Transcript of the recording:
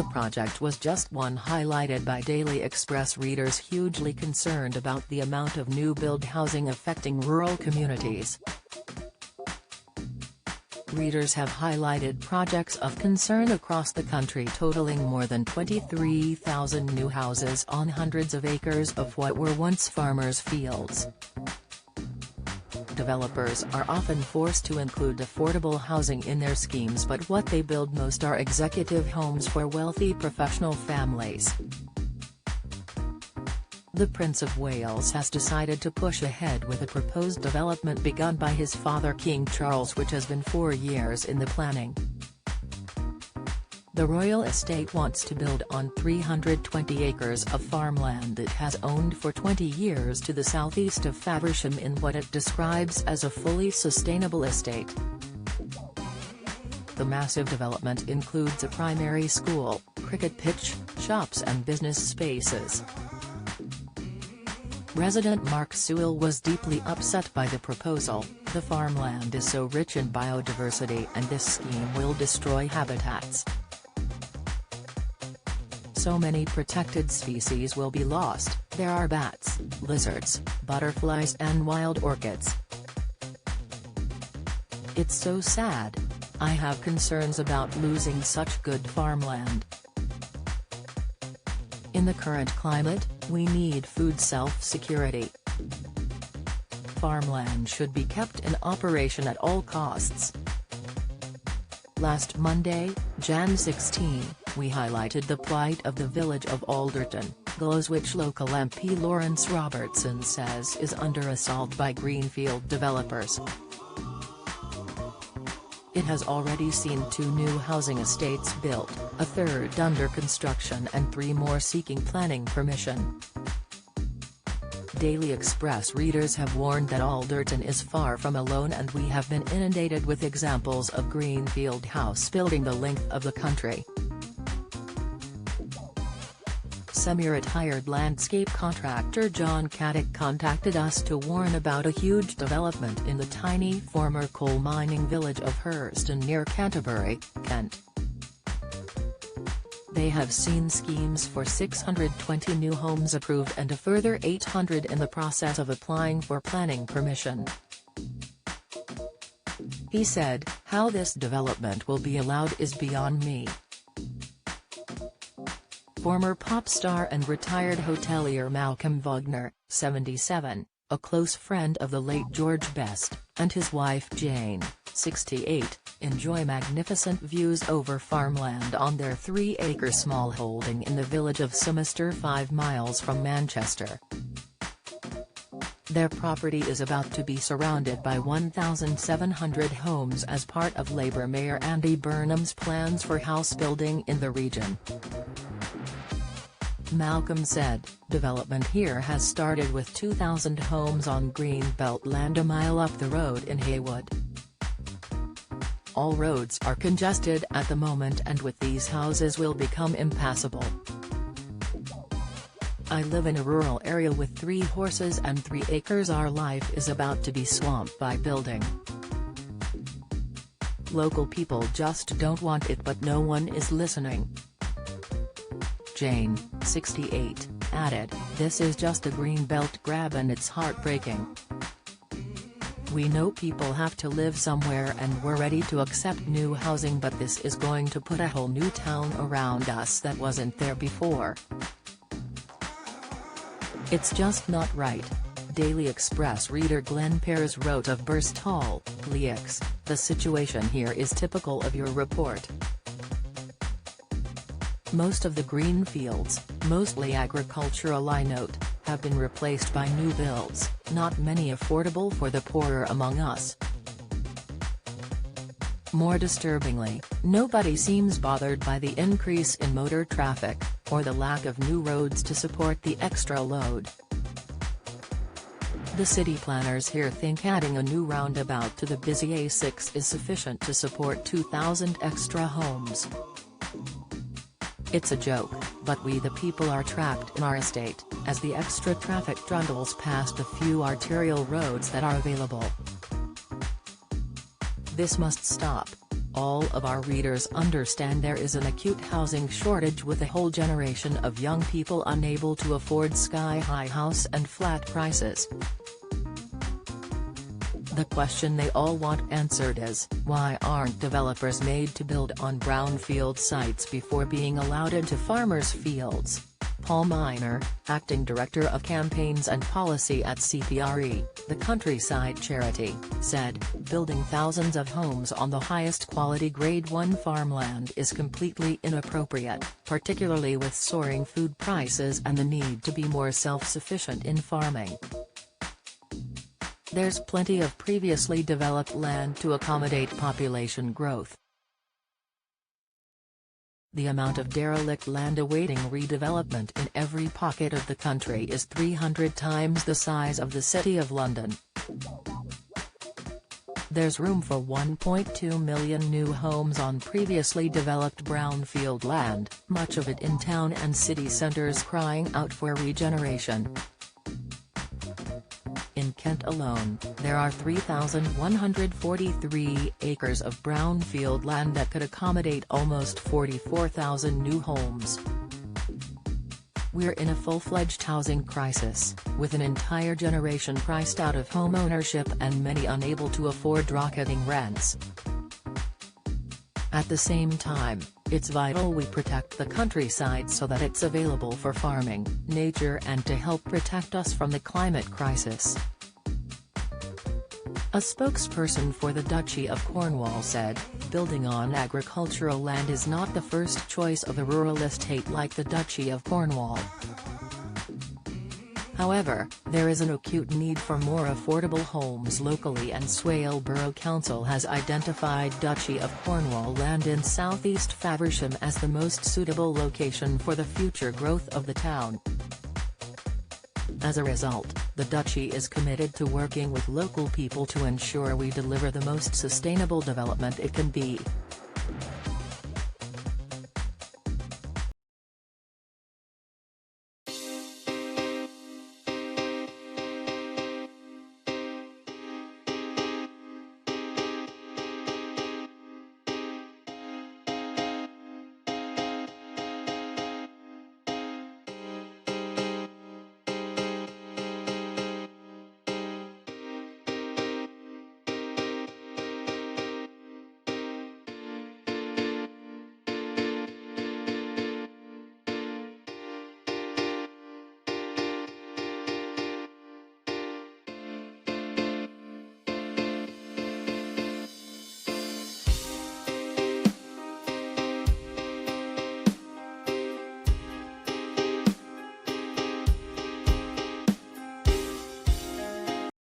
The project was just one highlighted by Daily Express readers hugely concerned about the amount of new build housing affecting rural communities. Readers have highlighted projects of concern across the country totaling more than 23,000 new houses on hundreds of acres of what were once farmers' fields. Developers are often forced to include affordable housing in their schemes, but what they build most are executive homes for wealthy professional families. The Prince of Wales has decided to push ahead with a proposed development begun by his father King Charles, which has been 4 years in the planning. The royal estate wants to build on 320 acres of farmland it has owned for 20 years to the southeast of Faversham in what it describes as a fully sustainable estate. The massive development includes a primary school, cricket pitch, shops and business spaces. Resident Mark Sewell was deeply upset by the proposal. The farmland is so rich in biodiversity and this scheme will destroy habitats. So many protected species will be lost. There are bats, lizards, butterflies and wild orchids. It's so sad. I have concerns about losing such good farmland. In the current climate, we need food self-security. Farmland should be kept in operation at all costs. Last Monday, Jan 16, we highlighted the plight of the village of Alderton, Gloswich local MP Lawrence Robertson says is under assault by greenfield developers. It has already seen 2 new housing estates built, a third under construction and 3 more seeking planning permission. Daily Express readers have warned that Alderton is far from alone, and we have been inundated with examples of greenfield house building the length of the country. Semi-retired landscape contractor John Caddick contacted us to warn about a huge development in the tiny former coal mining village of Hurston near Canterbury, Kent. They have seen schemes for 620 new homes approved and a further 800 in the process of applying for planning permission. He said, "How this development will be allowed is beyond me." Former pop star and retired hotelier Malcolm Wagner, 77, a close friend of the late George Best, and his wife Jane, 68, enjoy magnificent views over farmland on their 3-acre small holding in the village of Somister 5 miles from Manchester. Their property is about to be surrounded by 1,700 homes as part of Labour Mayor Andy Burnham's plans for house building in the region. Malcolm said, "Development here has started with 2,000 homes on greenbelt land a mile up the road in Haywood. All roads are congested at the moment and with these houses will become impassable. I live in a rural area with 3 horses and 3 acres. Our life is about to be swamped by building. Local people just don't want it, but no one is listening." Jane, 68, added, "This is just a greenbelt grab and it's heartbreaking. We know people have to live somewhere and we're ready to accept new housing, but this is going to put a whole new town around us that wasn't there before. It's just not right." Daily Express reader Glenn Pears wrote of Birstall, Leaks, "The situation here is typical of your report. Most of the green fields, mostly agricultural I note, have been replaced by new builds, not many affordable for the poorer among us. More disturbingly, nobody seems bothered by the increase in motor traffic, or the lack of new roads to support the extra load. The city planners here think adding a new roundabout to the busy A6 is sufficient to support 2,000 extra homes. It's a joke, but we the people are trapped in our estate, as the extra traffic trundles past the few arterial roads that are available. This must stop. All of our readers understand there is an acute housing shortage with a whole generation of young people unable to afford sky-high house and flat prices. The question they all want answered is, why aren't developers made to build on brownfield sites before being allowed into farmers' fields? Paul Miner, Acting Director of Campaigns and Policy at CPRE, the countryside charity, said, "Building thousands of homes on the highest quality Grade 1 farmland is completely inappropriate, particularly with soaring food prices and the need to be more self-sufficient in farming. There's plenty of previously developed land to accommodate population growth. The amount of derelict land awaiting redevelopment in every pocket of the country is 300 times the size of the City of London. There's room for 1.2 million new homes on previously developed brownfield land, much of it in town and city centres crying out for regeneration. In Kent alone, there are 3,143 acres of brownfield land that could accommodate almost 44,000 new homes. We're in a full-fledged housing crisis, with an entire generation priced out of home ownership and many unable to afford rocketing rents. At the same time, it's vital we protect the countryside so that it's available for farming, nature and to help protect us from the climate crisis." A spokesperson for the Duchy of Cornwall said, "Building on agricultural land is not the first choice of a rural estate like the Duchy of Cornwall. However, there is an acute need for more affordable homes locally and Swale Borough Council has identified Duchy of Cornwall land in southeast Faversham as the most suitable location for the future growth of the town. As a result, the Duchy is committed to working with local people to ensure we deliver the most sustainable development it can be."